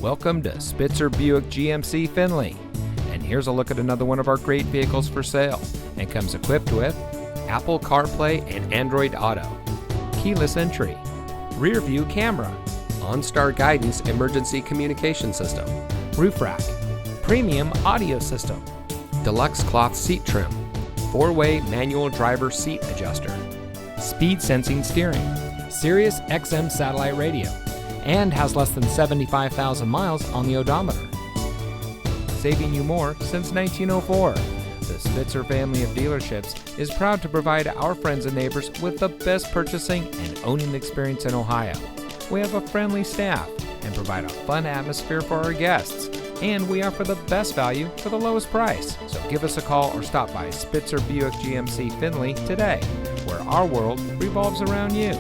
Welcome to Spitzer Buick GMC Findlay. And here's a look at another one of our great vehicles for sale, and comes equipped with Apple CarPlay and Android Auto, keyless entry, rear view camera, OnStar guidance emergency communication system, roof rack, premium audio system, deluxe cloth seat trim, 4-way manual driver seat adjuster, speed sensing steering, Sirius XM satellite radio, and has less than 75,000 miles on the odometer. Saving you more since 1904. The Spitzer family of dealerships is proud to provide our friends and neighbors with the best purchasing and owning experience in Ohio. We have a friendly staff and provide a fun atmosphere for our guests. And we offer the best value for the lowest price. So give us a call or stop by Spitzer Buick GMC Findlay today, where our world revolves around you.